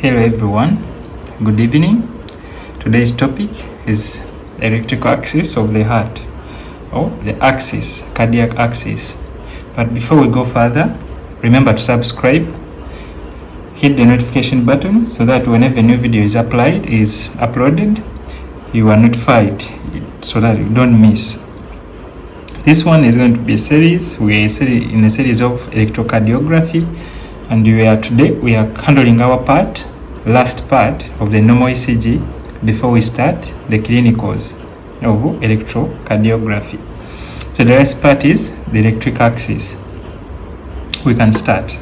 Hello everyone, good evening. Today's topic is electrical axis of the heart, or the axis, cardiac axis. But before we go further, remember to subscribe, hit the notification button so that whenever a new video is uploaded, you are notified so that you don't miss. This one is going to be a series. We are in a series of electrocardiography, and today we are handling our last part of the normal ECG before we start the clinicals of electrocardiography. So the last part is the electric axis. We can start.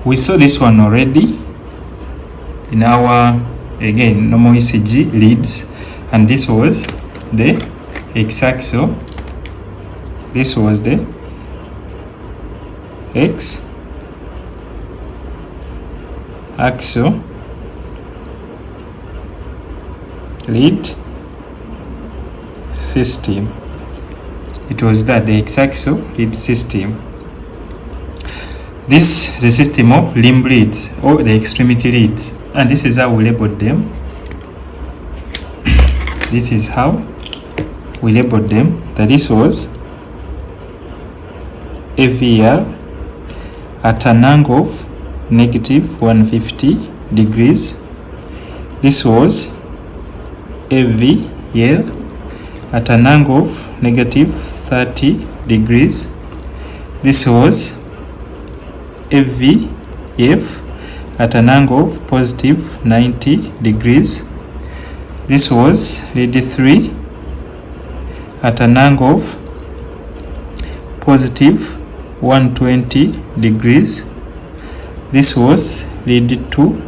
We saw this one already in our, again, normal ECG leads, and this was the x-axis. This was the x-axis lead system. It was that, the x-axis lead system. This is the system of limb leads, or the extremity leads, and this is how we labeled them. This is how we labeled them. That this was AVR at an angle of negative 150 degrees. This was AVL at an angle of negative 30 degrees. This was AVF at an angle of positive 90 degrees. This was lead 3 at an angle of positive 120 degrees. This was lead 2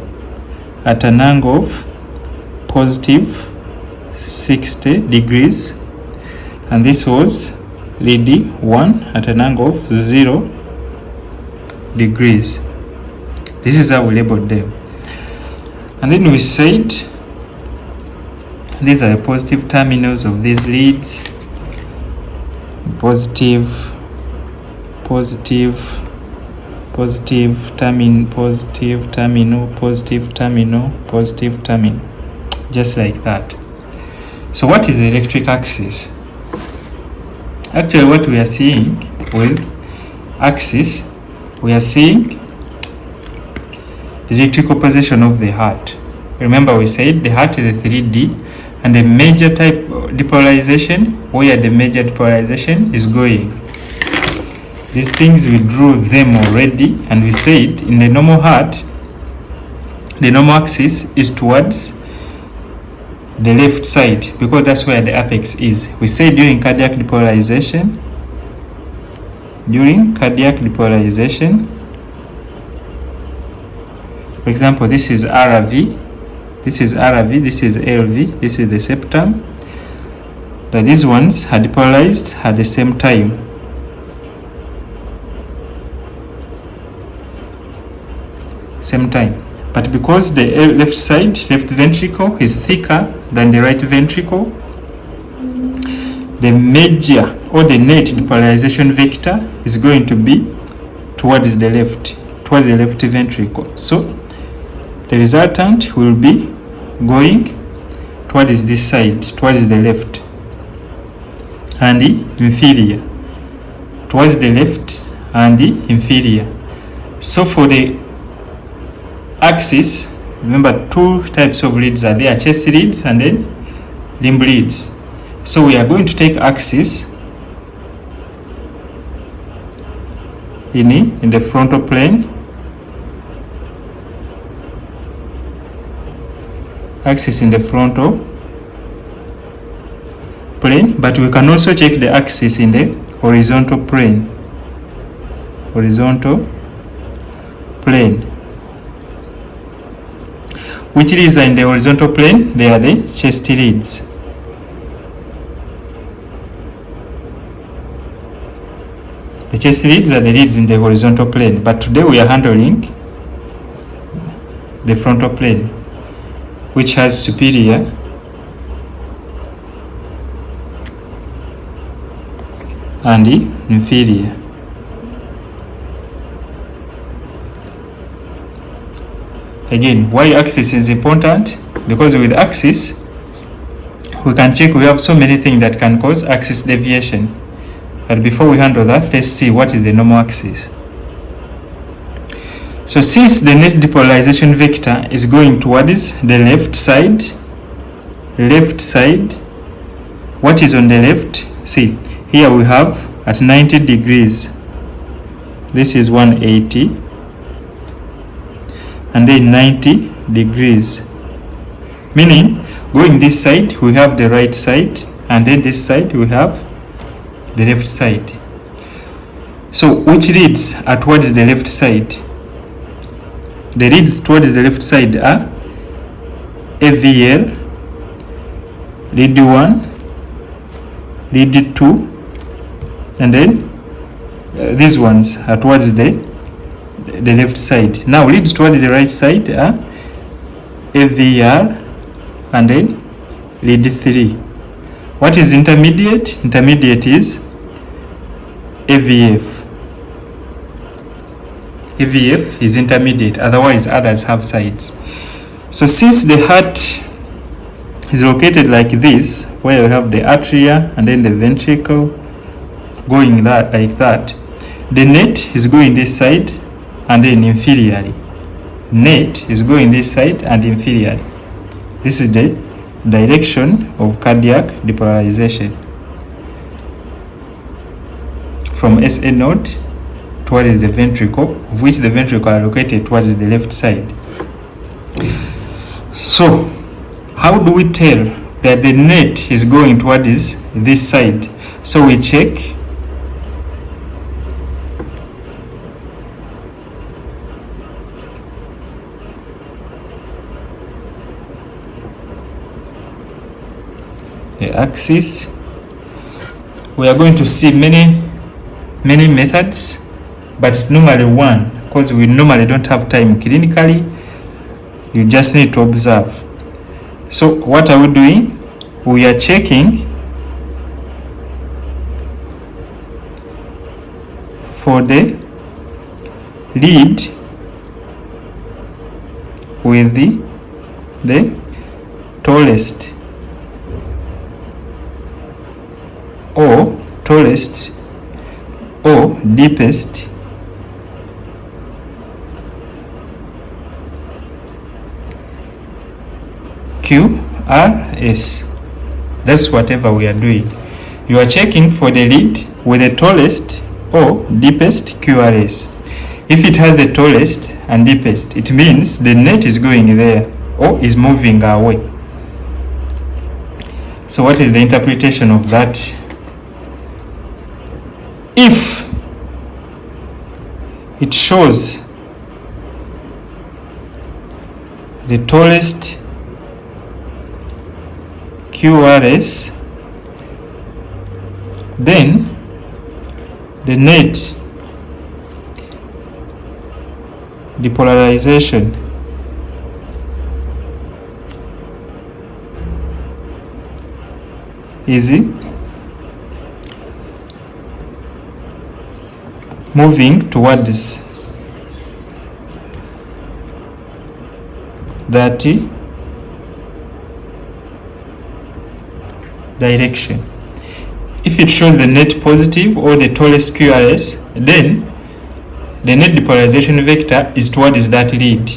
at an angle of positive 60 degrees, and this was lead 1 at an angle of 0 degrees. This is how we labeled them. And then we said these are the positive terminals of these leads. Positive terminal, just like that. So what is the electric axis? Actually, what we are seeing with axis, we are seeing the electrical position of the heart. Remember, we said the heart is a 3D, and the major type depolarization, where the major depolarization is going. These things, we drew them already, and we said in the normal heart, the normal axis is towards the left side, because that's where the apex is. We say during cardiac depolarization, for example, this is RV, this is LV, this is the septum, that these ones are depolarized at the same time. But because the left ventricle is thicker than the right ventricle, the major or the net depolarization vector is going to be towards the left ventricle. So the resultant will be going towards this side, towards the left, and the inferior, towards the left and the inferior. So for the axis, remember, two types of leads are there: chest leads and then limb leads. So we are going to take axis in the frontal plane, axis in the frontal plane, but we can also check the axis in the horizontal plane. Which leads are in the horizontal plane? They are the chest leads. The chest leads are the leads in the horizontal plane, but today we are handling the frontal plane, which has superior and inferior. Again, why axis is important? Because with axis, we can check, we have so many things that can cause axis deviation. But before we handle that, let's see what is the normal axis. So since the net depolarization vector is going towards the left side, what is on the left? See, here we have at 90 degrees, this is 180, and then 90 degrees, meaning going this side we have the right side, and then this side we have the left side. So which leads are towards the left side? The leads towards the left side are AVL, lead 1, lead 2, and then these ones are towards the left side. Now leads towards the right side are AVR and then lead 3. What is intermediate? Intermediate is AVF. AVF is intermediate, otherwise others have sides. So since the heart is located like this, where you have the atria and then the ventricle going that like that, the net is going this side and then inferiorly. Net is going this side and inferiorly. This is the direction of cardiac depolarization from SA node towards the ventricle, of which the ventricle are located towards the left side. So how do we tell that the net is going towards this side? So we check the axis. We are going to see many methods, but normally one, because we normally don't have time clinically, you just need to observe. So what are we doing? We are checking for the lead with the tallest or tallest or deepest QRS. That's whatever we are doing. You are checking for the lead with the tallest or deepest QRS. If it has the tallest and deepest, it means the net is going there or is moving away. So what is the interpretation of that? If it shows the tallest QRS, then the net depolarization is moving towards that direction. If it shows the net positive or the tallest QRS, then the net depolarization vector is towards that lead.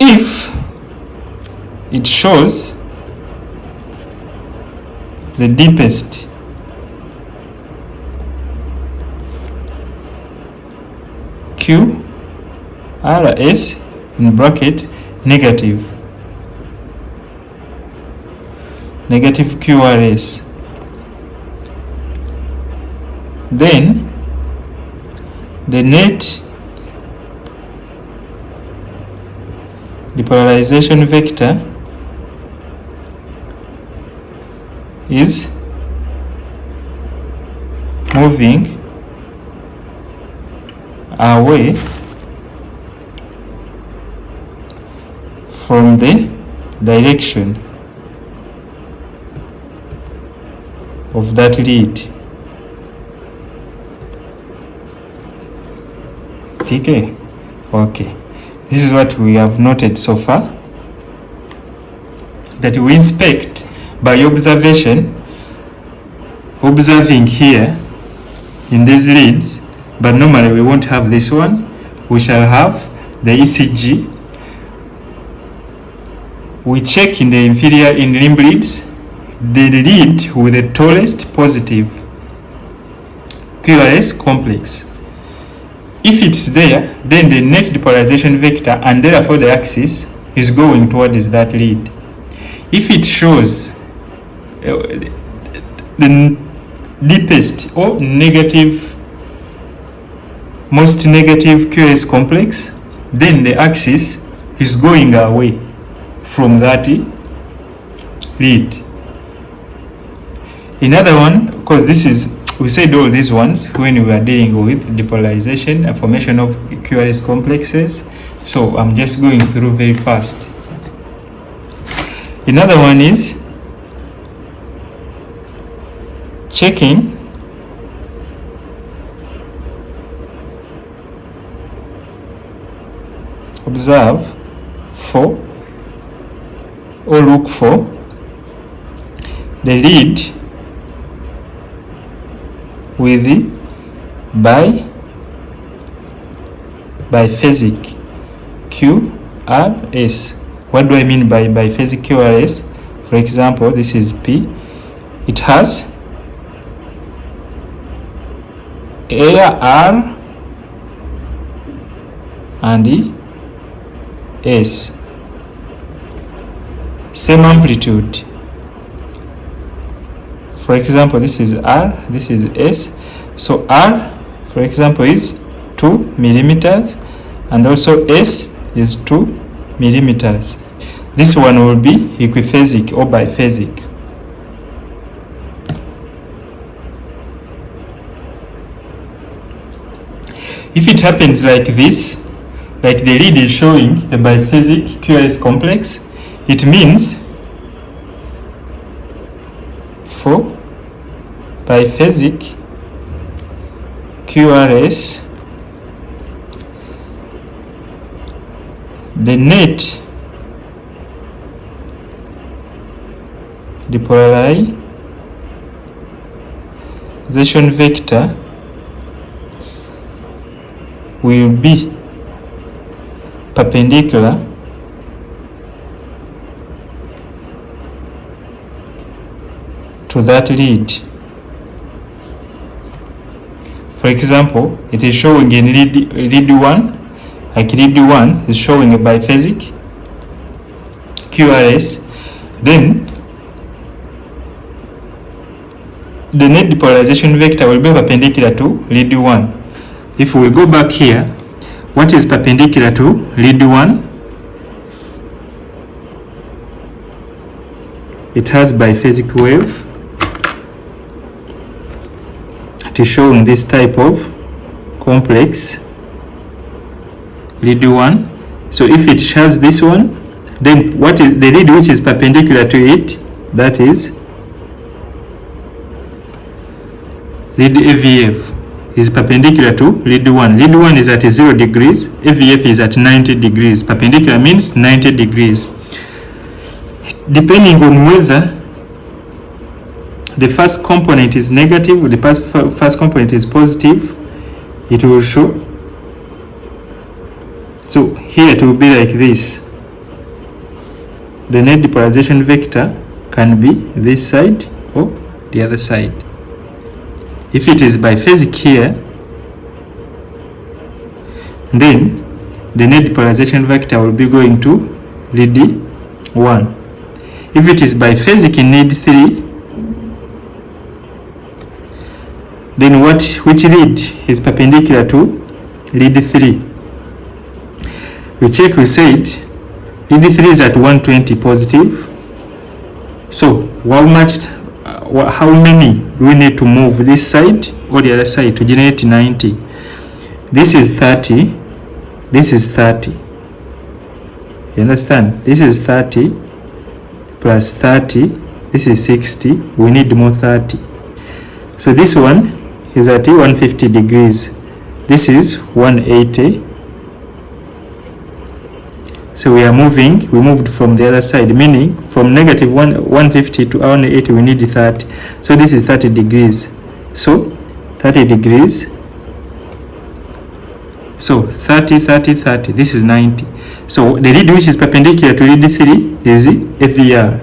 If it shows the deepest QRS in bracket negative QRS, then the net depolarization vector is moving away from the direction of that lead. Okay. This is what we have noted so far, that we inspect by observation, observing here in these leads, but normally we won't have this one. We shall have the ECG. We check in the inferior in limb leads the lead with the tallest positive QRS complex. If it's there, then the net depolarization vector and therefore the axis is going towards that lead. If it shows the deepest or most negative QRS complex, then the axis is going away from that lead. Another one, because this is, we said all these ones when we are dealing with depolarization and formation of QRS complexes, so I'm just going through very fast. Another one is checking observe for or look for the lead with the biphasic QRS. What do I mean by biphasic QRS? For example, this is P. It has AR and S. Same amplitude. For example, this is R, this is S. So R, for example, is 2 millimeters, and also S is 2 millimeters. This one will be equiphasic or biphasic. If it happens like this, like the lead is showing a biphasic QRS complex, it means for biphasic QRS, the net depolarization vector will be perpendicular to that lead. For example, it is showing in lead 1, like lead 1 is showing a biphasic QRS, then the net depolarization vector will be perpendicular to lead 1. If we go back here, what is perpendicular to lead 1? It has biphasic wave. It is showing this type of complex, lead 1. So if it has this one, then what is the lead which is perpendicular to it? That is lead AVF is perpendicular to lead 1. Lead 1 is at 0 degrees, AVF is at 90 degrees. Perpendicular means 90 degrees. Depending on whether the first component is negative or the first component is positive, it will show. So here it will be like this. The net depolarization vector can be this side or the other side. If it is biphasic here, then the net depolarization vector will be going to lead 1. If it is biphasic in lead 3, then which lead is perpendicular to lead 3? We check, we said lead 3 is at 120 positive. So how many do we need to move this side or the other side to generate 90? This is 30, this is 30. You understand? This is 30 plus 30, this is 60. We need more 30. So this one is at 150 degrees. This is 180. So we moved from the other side, meaning from negative 150 to 180 we need 30. So this is 30 degrees. So 30 degrees. So 30, 30, 30. This is 90. So the lead which is perpendicular to lead 3 is AVR.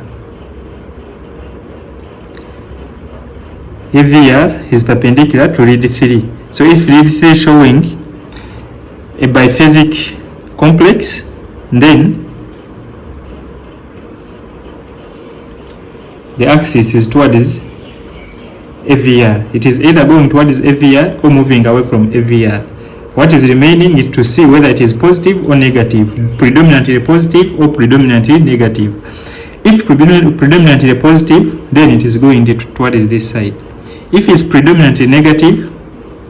AVR is perpendicular to lead 3. So if lead 3 is showing a biphasic complex, then the axis is towards AVR. It is either going towards AVR or moving away from AVR. What is remaining is to see whether it is positive or negative, predominantly positive or predominantly negative. If predominantly positive, then it is going towards this side. If it's predominantly negative,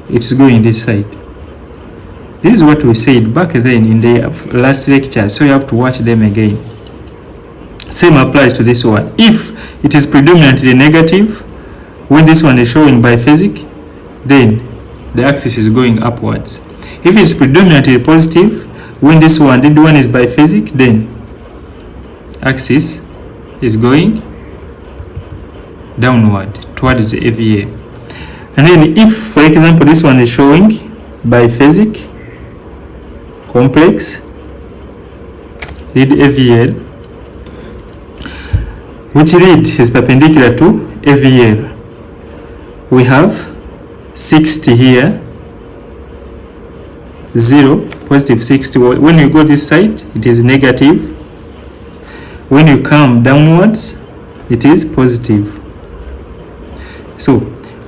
it's going this side. This is what we said back then in the last lecture, so you have to watch them again. Same applies to this one. If it is predominantly negative, when this one is showing biphasic, then the axis is going upwards. If it's predominantly positive, when this one is biphasic, then axis is going downward towards the AVA. And then if, for example, this one is showing biphasic complex lead AVL, which lead is perpendicular to AVL. We have 60 here, 0, positive 60. When you go this side, it is negative. When you come downwards, it is positive. So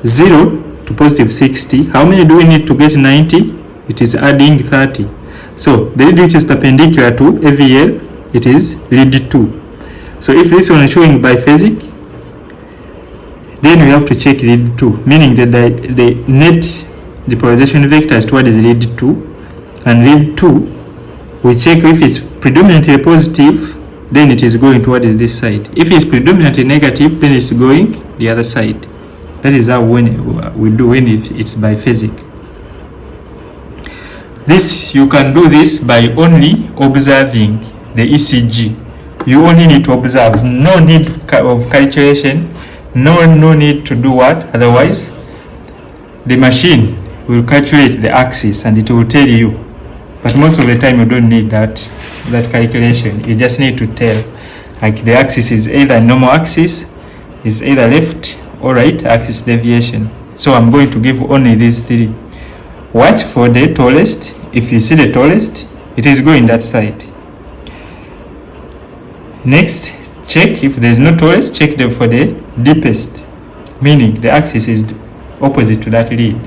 0 to positive 60. How many do we need to get 90? It is adding 30. So the lead which is perpendicular to AVL, it is lead 2. So if this one is showing biphasic, then we have to check lead 2, meaning that the net depolarization vector is towards lead 2, and lead 2 we check if it's predominantly positive, then it is going towards this side. If it's predominantly negative, then it's going the other side. That is how we do when it's biphasic. This, you can do this by only observing the ECG. You only need to observe, no need of calculation, no need to do what, otherwise the machine will calculate the axis and it will tell you. But most of the time you don't need that calculation. You just need to tell, like the axis is either normal axis, is either left or right axis deviation. So I'm going to give only these three. Watch for the tallest. If you see the tallest, it is going that side. Next, check if there is no tallest, check for the deepest, meaning the axis is opposite to that lead.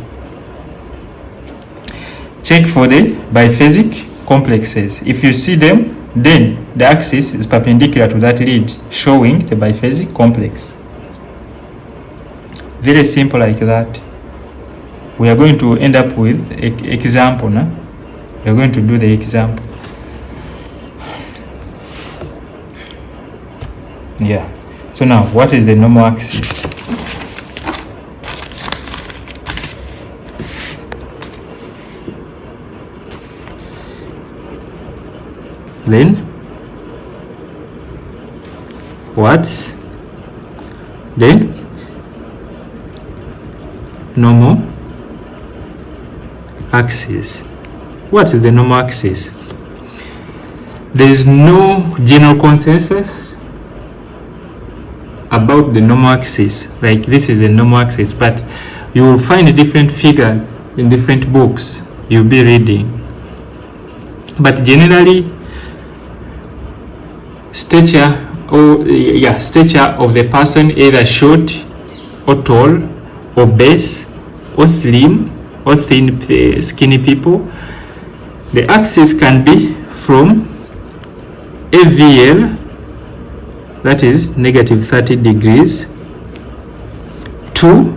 Check for the biphasic complexes. If you see them, then the axis is perpendicular to that lead, showing the biphasic complex. Very simple like that. We are going to end up with an example now. We are going to do the example. Yeah. So now, what is the normal axis? Then, what's the normal axis? What is the normal axis? There is no general consensus about the normal axis. Like this is the normal axis, but you will find different figures in different books you'll be reading. But generally, stature of the person, either short or tall or obese or slim or thin, skinny people, the axis can be from AVL, that is negative 30 degrees, to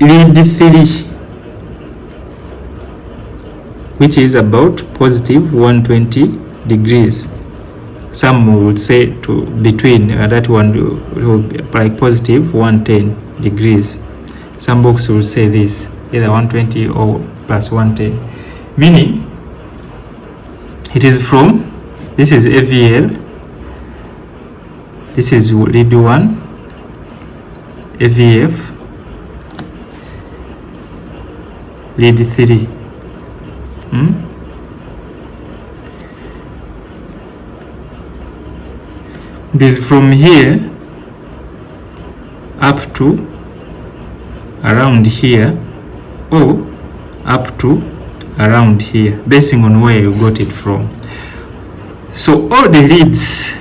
lead 3, which is about positive 120 degrees. Some would say to between that one will be like positive 110 degrees. Some books will say this. either 120 or plus 110, meaning it is from, this is AVL, this is lead 1, AVF, lead 3. This from here up to around here, or up to around here, basing on where you got it from. So all the leads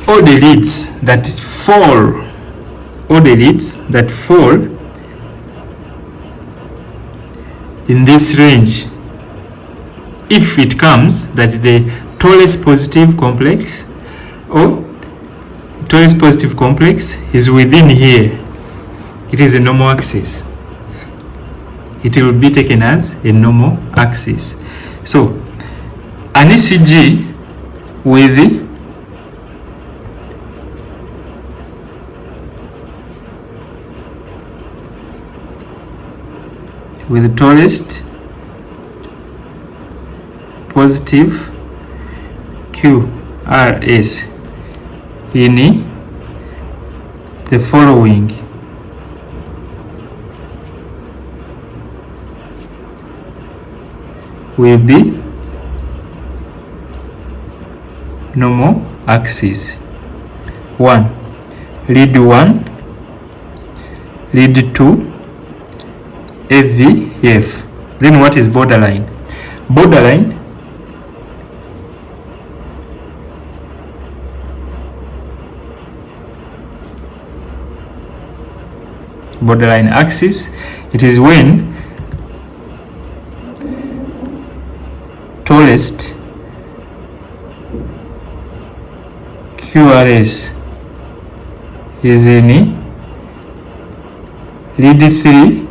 all the leads that fall, in this range, if it comes that the tallest positive complex or tallest positive complex is within here, it is a normal axis. It will be taken as a normal axis. So an ECG with the tallest positive QRS in the following will be normal axis. 1. Lead 1, lead 2, AVF. Then what is borderline? Borderline axis, it is when tallest QRS is in lead 3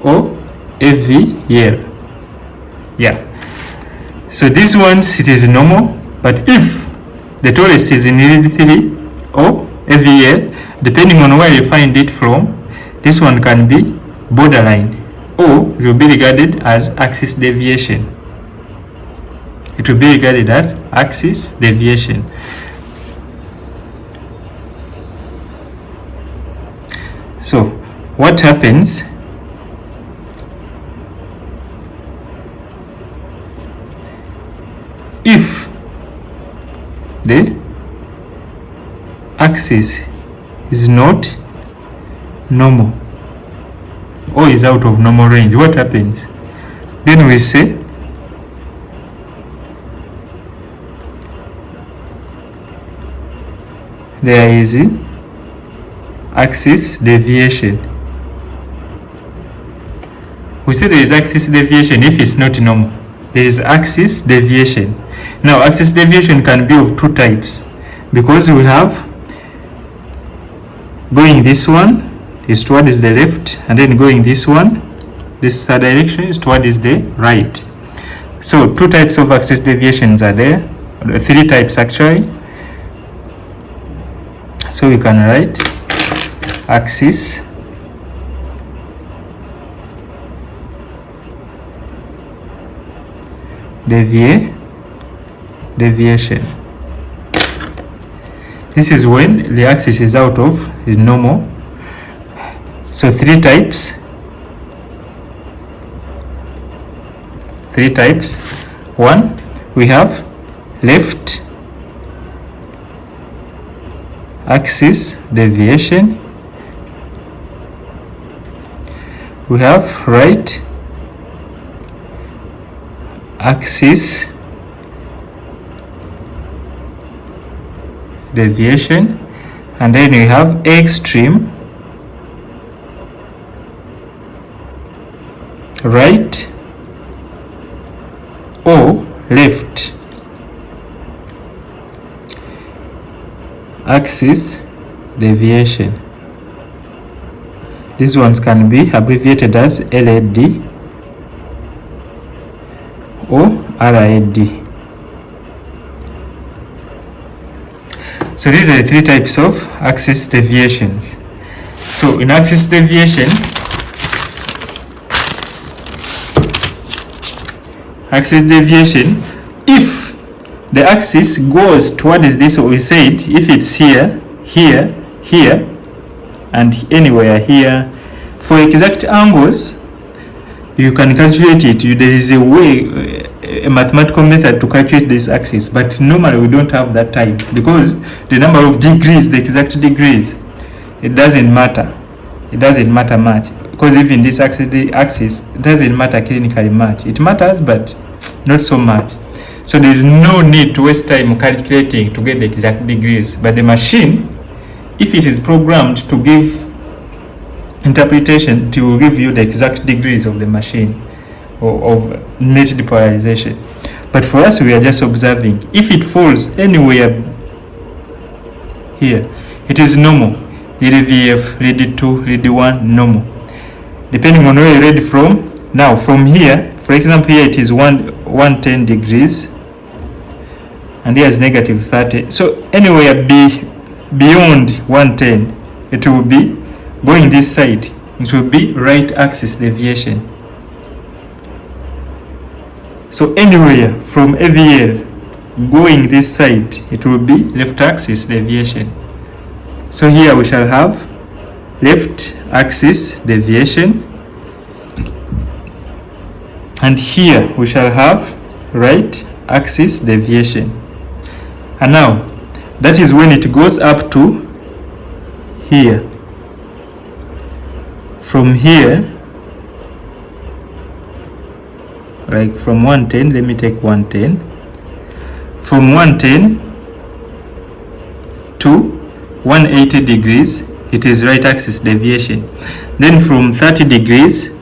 or AVL. So these ones, it is normal, but if the tallest is in lead 3 or AVL, depending on where you find it from, this one can be borderline, or it will be regarded as axis deviation. It will be regarded as axis deviation. So what happens if the axis is not normal or is out of normal range? What happens? Then we say there is axis deviation. We say there is axis deviation if it's not normal. There is axis deviation. Now axis deviation can be of two types, because we have going this one is towards the left, and then going this one, this direction is towards the right. So two types of axis deviations are there, three types actually. So we can write axis deviation. This is when the axis is out of the normal. So three types. One, we have left axis deviation. We have right axis deviation, and then we have extreme right or left axis deviation. These ones can be abbreviated as LAD or RAD. So these are the three types of axis deviations. So in axis deviation, if the axis goes towards this, what we said, if it's here, here, here, and anywhere here, for exact angles, you can calculate it. There is a way, a mathematical method to calculate this axis, but normally we don't have that type, because the number of degrees, the exact degrees, it doesn't matter. It doesn't matter much, because even this axis it doesn't matter clinically much. It matters, but not so much. So there is no need to waste time calculating to get the exact degrees. But the machine, if it is programmed to give interpretation, it will give you the exact degrees of the machine, or of net depolarization. But for us, we are just observing. If it falls anywhere here, it is normal. Read VF, read 2, read 1, normal. Depending on where you read from. Now from here, for example, here it is 110 degrees, and here is negative 30. So anywhere beyond 110, it will be going this side. It will be right axis deviation. So anywhere from AVL going this side, it will be left axis deviation. So here we shall have left axis deviation, and here we shall have right axis deviation. And now that is when it goes up to here. From here, like from 110, let me take 110. From 110 to 180 degrees, it is right axis deviation. Then from 30 degrees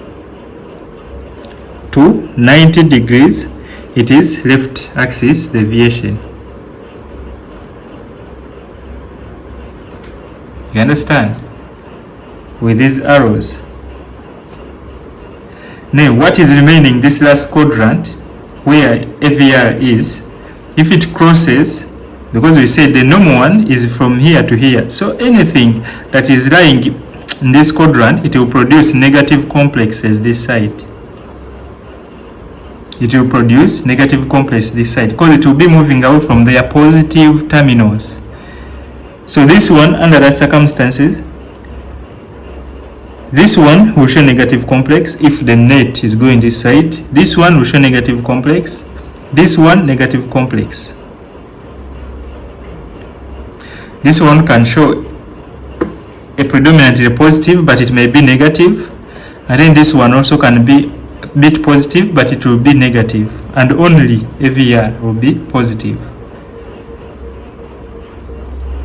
to 90 degrees, it is left axis deviation. You understand? With these arrows. Now what is remaining, this last quadrant where AVR is, if it crosses, because we said the normal one is from here to here, so anything that is lying in this quadrant, it will produce negative complexes this side. It will produce negative complex this side, because it will be moving away from their positive terminals. So this one, under that circumstances, this one will show negative complex if the net is going this side. This one will show negative complex. This one, negative complex. This one can show a predominantly positive, but it may be negative. And then this one also can be a bit positive, but it will be negative. And only AVR will be positive.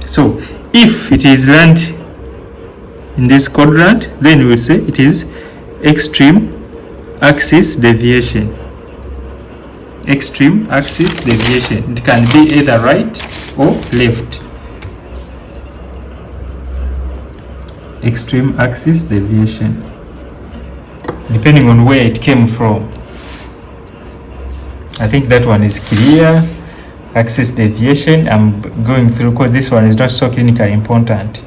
So if it is land in this quadrant, then we will say it is extreme axis deviation. Extreme axis deviation. It can be either right or left. Extreme axis deviation, depending on where it came from. I think that one is clear. Axis deviation, I'm going through because this one is not so clinically important.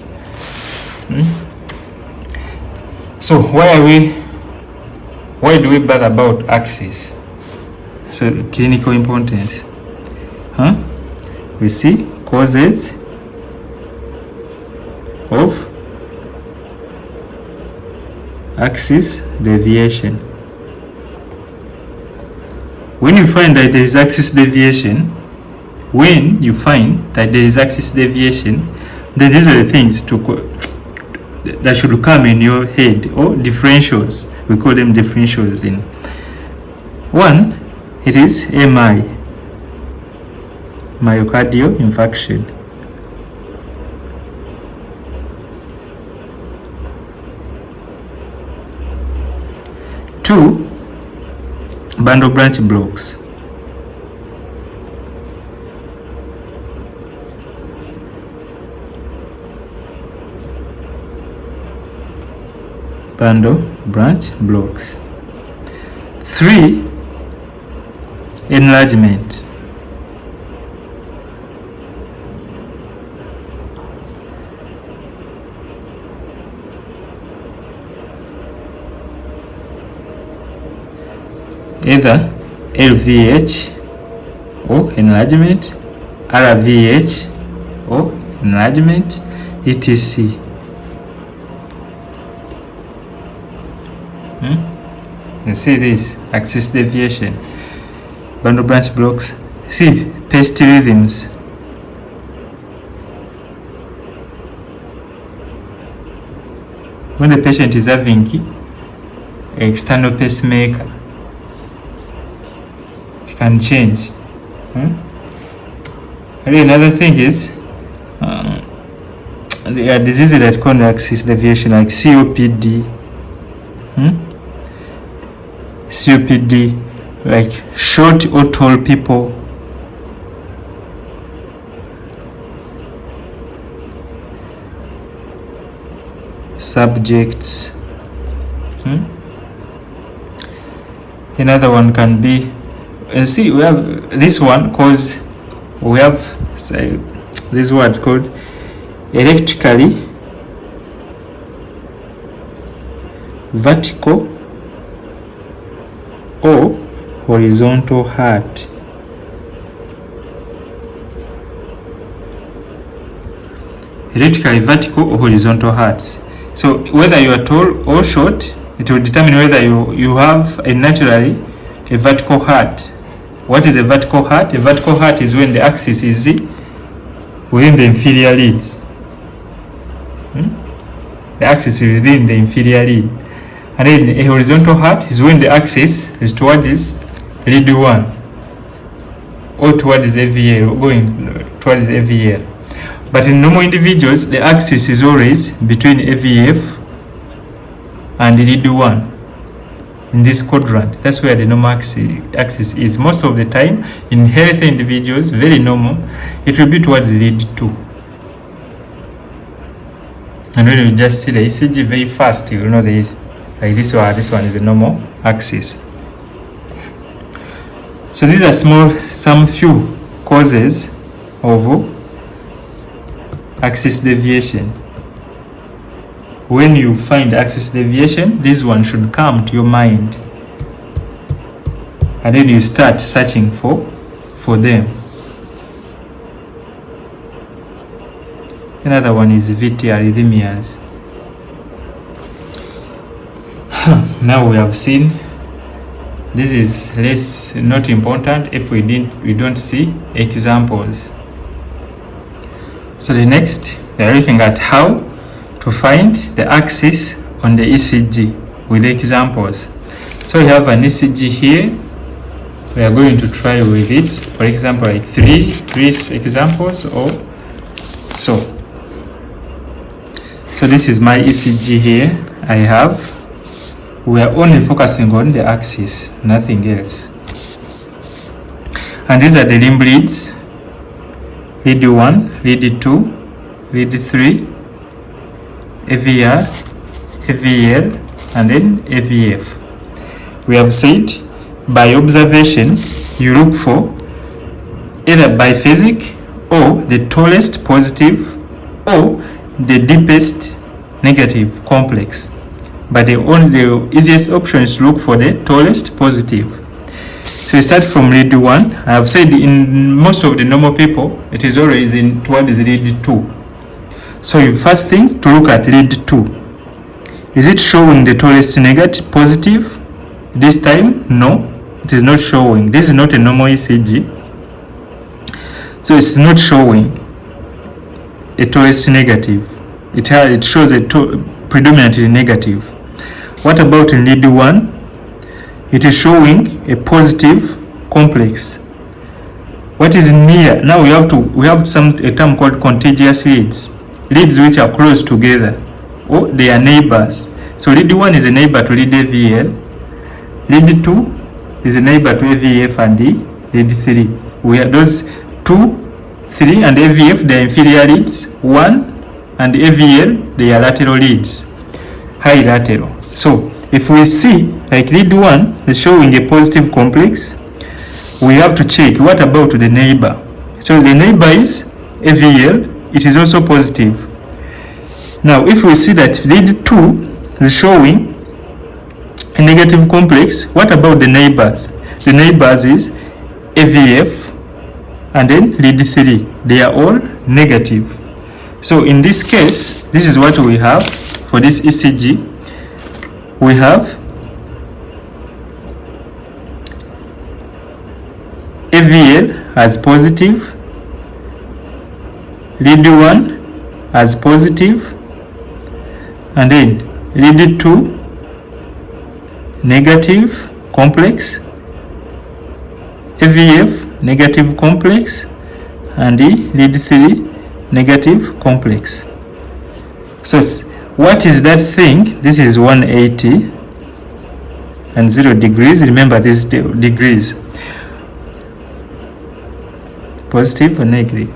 So why do we bother about axis? So clinical importance. We see causes of axis deviation. When you find that there is axis deviation, then these are the things that should come in your head, or differentials. We call them differentials. In one, it is MI, myocardial infarction. Two, bundle branch blocks. Bundle branch blocks. Three, enlargement. Either LVH or enlargement, RVH or enlargement, etc. You see this axis deviation, bundle branch blocks. See paste rhythms. When the patient is having external pacemaker, it can change. Another thing is there are diseases that cause axis deviation, like COPD. COPD, like short or tall people. Subjects. Another one can be, see, we have this one cause we have this word called electrically vertical or horizontal heart. Electrically vertical or horizontal hearts. So whether you are tall or short, it will determine whether you have a naturally a vertical heart. What is a vertical heart? A vertical heart is when the axis is within the inferior leads. The axis is within the inferior lead. And then a horizontal heart is when the axis is towards lead 1 or towards AVL, going towards AVL. But in normal individuals, the axis is always between AVF and lead 1 in this quadrant. That's where the normal axis is. Most of the time, in healthy individuals, very normal, it will be towards lead 2. And when you just see the ECG very fast, you know there is like this one is a normal axis. So these are some few causes of axis deviation. When you find axis deviation, this one should come to your mind, and then you start searching for them. Another one is VT arrhythmias. Now we have seen this is not important if we don't see examples. So the next, we are looking at how to find the axis on the ECG with examples. So we have an ECG here. We are going to try with it. For example, like three examples or so. So this is my ECG here. We are only focusing on the axis, nothing else. And these are the limb leads. Lead 1, lead 2, lead 3, AVR, AVL, and then AVF. We have said by observation, you look for either biphasic or the tallest positive or the deepest negative complex. But the easiest option is to look for the tallest positive. So we start from lead 1. I have said in most of the normal people, it is always towards lead 2. So you first thing to look at lead 2. Is it showing the tallest negative positive? This time, no, it is not showing. This is not a normal ECG. So it's not showing a tallest negative. It shows a predominantly negative. What about in lead 1? It is showing a positive complex. What is near? Now we have a term called contiguous leads which are close together, or they are neighbors. So lead 1 is a neighbor to lead AVL, lead 2 is a neighbor to AVF, and lead 3. We have those 2, 3 and AVF, they are inferior leads. 1 and AVL, they are lateral leads, high lateral. So if we see like lead 1 is showing a positive complex, we have to check what about the neighbor. So the neighbor is AVL, it is also positive. Now if we see that lead 2 is showing a negative complex, what about the neighbors? The neighbors is AVF and then lead 3, they are all negative. So in this case, this is what we have for this ECG. We have AVL as positive, lead 1 as positive, and then lead 2 negative complex, AVF negative complex, and the lead 3 negative complex. So what is that thing? This is 180 and 0 degrees. Remember this degrees, positive and negative.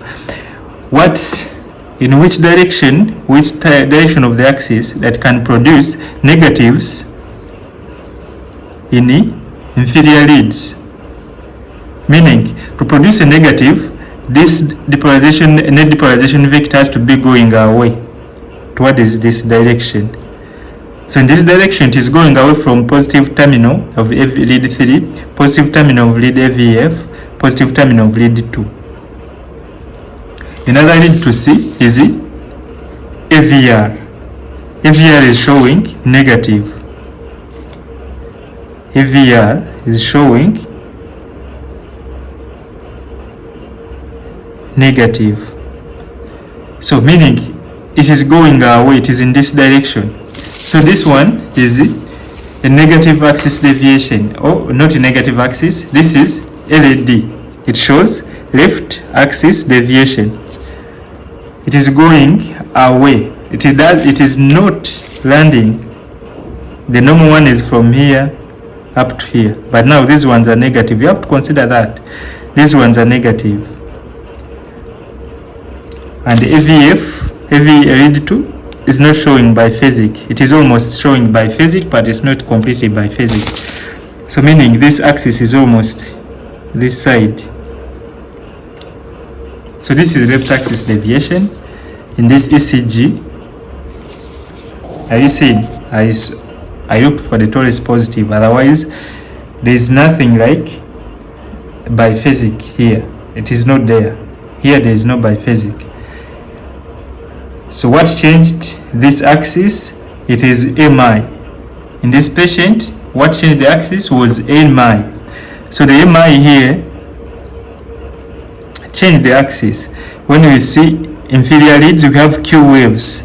In which direction of the axis that can produce negatives in the inferior leads? Meaning, to produce a negative, this depolarization, net depolarization vector has to be going away towards this direction. So in this direction, it is going away from positive terminal of lead 3, positive terminal of lead AVF, positive terminal of lead 2. Another lead to see is AVR. AVR is showing negative. AVR is showing negative. So meaning it is going away, it is in this direction. So this one is a negative axis deviation, or not a negative axis. This is LAD. It shows left axis deviation. It is going away. It is not landing. The normal one is from here up to here, but now these ones are negative. You have to consider that these ones are negative. And the AVF, lead 2, is not showing biphasic. It is almost showing biphasic, but it's not completely biphasic. So meaning this axis is almost this side. So this is left axis deviation. In this ECG, are you seeing? I looked for the tallest positive, otherwise there is nothing like biphasic here. It is not there. Here there is no biphasic. So what changed this axis? It is MI. In this patient, what changed the axis was MI. So the MI here changed the axis. When we see inferior leads, we have Q waves.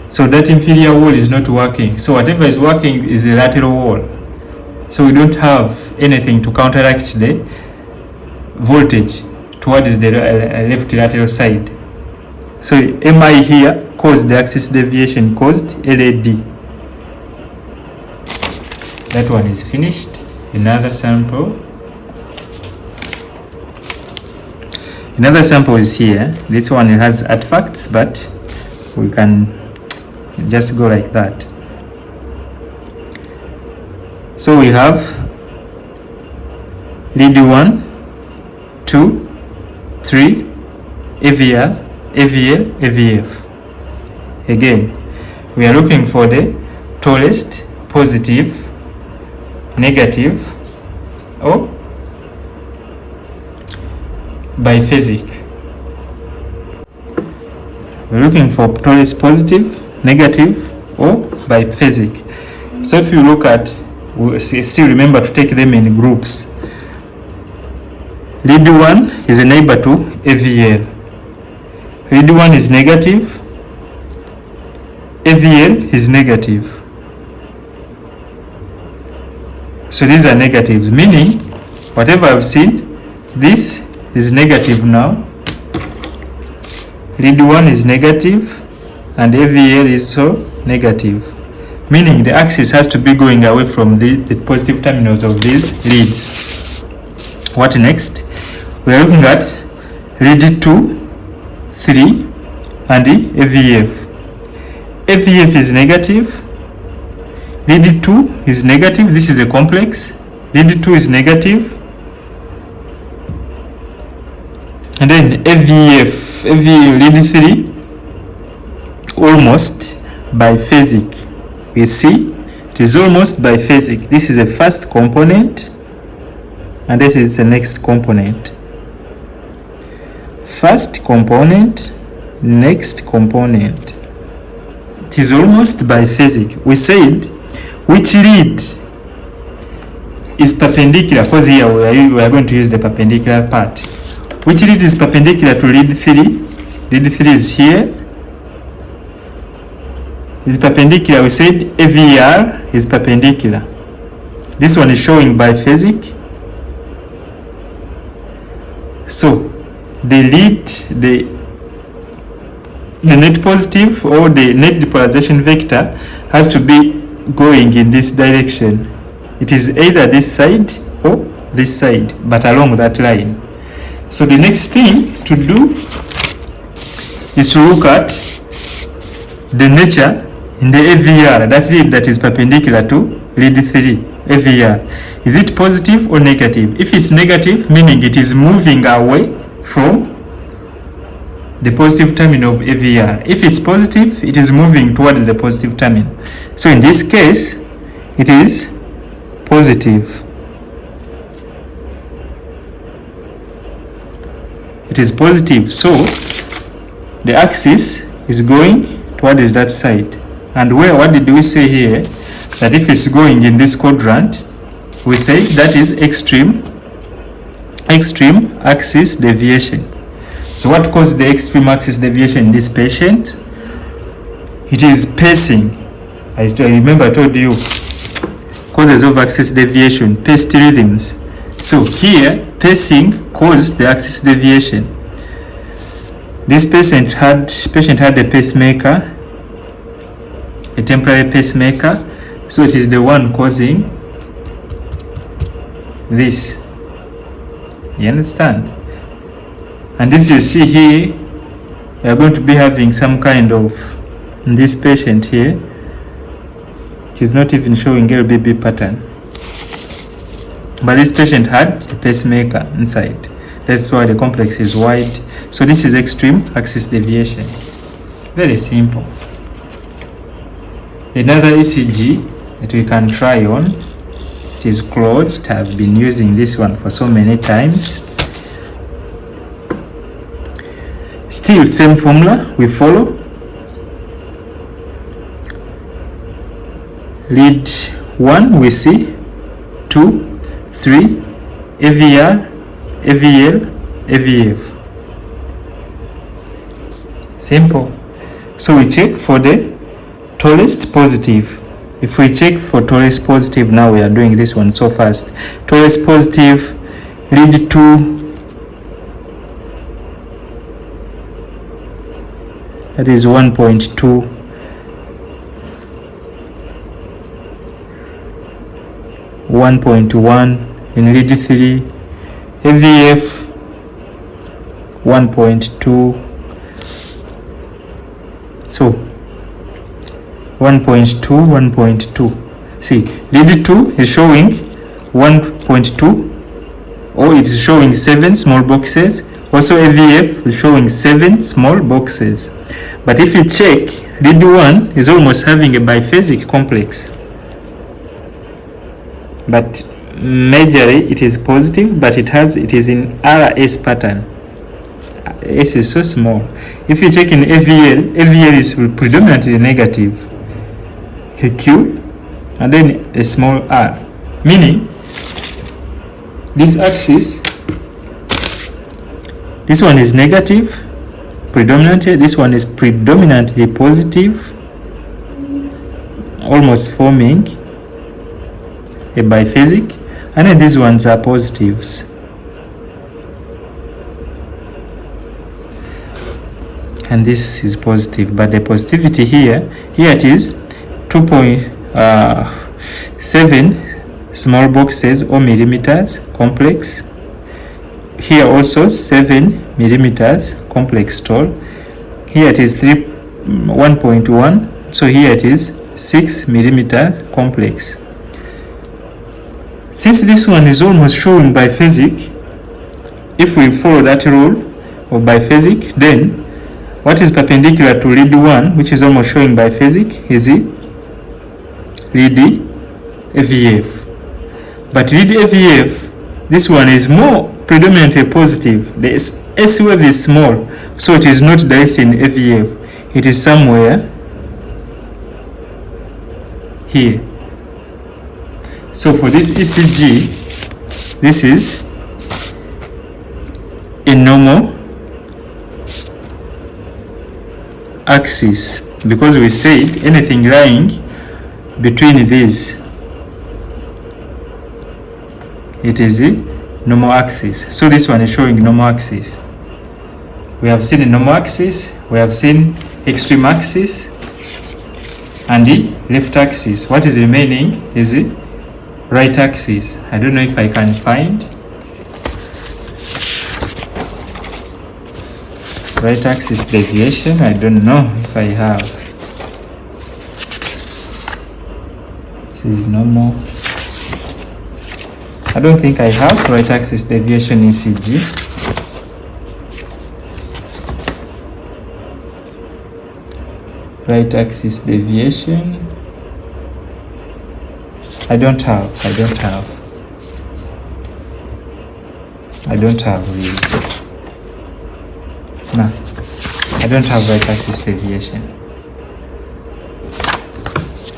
So that inferior wall is not working. So whatever is working is the lateral wall. So we don't have anything to counteract the voltage towards the left lateral side. So MI here caused the axis deviation, caused LAD. That one is finished. Another sample. Another sample is here. This one has artifacts, but we can just go like that. So we have lead 1, 2, 3, AVR, AVL, AVF. Again, we are looking for the tallest, positive, negative, or biphasic. We're looking for tallest positive, negative, or biphasic. So if you look at, still remember to take them in groups. Lead 1 is a neighbor to AVL. Lead 1 is negative, AVL is negative. So these are negatives, meaning whatever I've seen, this is negative now. Lead 1 is negative and AVL is so negative, meaning the axis has to be going away from the positive terminals of these leads. What next? We are looking at lead 2, 3 and the AVF. AVF is negative, lead 2 is negative, this is a complex, lead 2 is negative, and then AVF lead 3 almost biphasic. We see it is almost biphasic. This is the first component and this is the next component. First component, next component. It is almost biphasic. We said which lead is perpendicular, because here we are going to use the perpendicular part. Which lead is perpendicular to lead 3? Lead 3 is here. Is perpendicular. We said AVR is perpendicular. This one is showing biphasic. So the lead, the net positive or the net depolarization vector has to be going in this direction. It is either this side or this side, but along that line. So the next thing to do is to look at the nature in the AVR, that lead that is perpendicular to lead 3, AVR. Is it positive or negative? If it's negative, meaning it is moving away from the positive terminal of AVR. If it's positive, it is moving towards the positive terminal. So in this case, it is positive. It is positive. So the axis is going towards that side. And what did we say here? That if it's going in this quadrant, we say that is extreme axis deviation. So what causes the extreme axis deviation in this patient? It is pacing. I remember I told you causes of axis deviation, paced rhythms. So here pacing caused the axis deviation. This patient had a pacemaker, a temporary pacemaker, so it is the one causing this. You understand? And if you see here, we are going to be having some kind of, in this patient here, it is not even showing LBB pattern, but this patient had a pacemaker inside. That's why the complex is wide. So this is extreme axis deviation. Very simple. Another ECG that we can try on, it is closed. I've been using this one for so many times. Still same formula we follow. Lead 1 we see 2, 3, AVR, AVL, AVF. Simple. So we check for the tallest positive. If we check for tallest positive, now we are doing this one so fast. Tallest positive, lead 2, that is 1.2. 1.1 in lead 3, AVF 1.2. So 1.2, 1.2. See, lead 2 is showing 1.2, or it is showing 7 small boxes. Also AVF is showing 7 small boxes. But if you check, lead 1 is almost having a biphasic complex. But majorly it is positive, but it is in RS pattern. S is so small. If you check in AVL, AVL is predominantly negative. A Q and then a small r, meaning this axis, this one is negative predominantly, this one is predominantly positive, almost forming a biphasic, and then these ones are positives. And this is positive, but the positivity here it is 2.7 small boxes or millimeters complex. Here also 7 millimeters complex tall. Here it is 1.1. So here it is 6 millimeters complex. Since this one is almost showing biphasic, if we follow that rule of biphasic, then what is perpendicular to lead 1, which is almost showing biphasic, is lead AVF. But lead AVF, this one is more predominantly positive. The S wave is small, so it is not directed in AVF. It is somewhere here. So for this ECG, this is a normal axis, because we said anything lying between these, it is a normal axis. So this one is showing normal axis. We have seen a normal axis, we have seen extreme axis, and the left axis. What is remaining is the right axis. I don't know if I can find right axis deviation. I don't know if I have. This is normal. I don't think I have right axis deviation ECG. Right axis deviation. I don't have really. No, I don't have right axis deviation.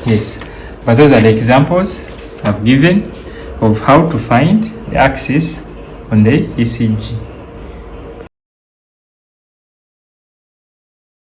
Yes, but those are the examples I've given of how to find the axis on the ECG.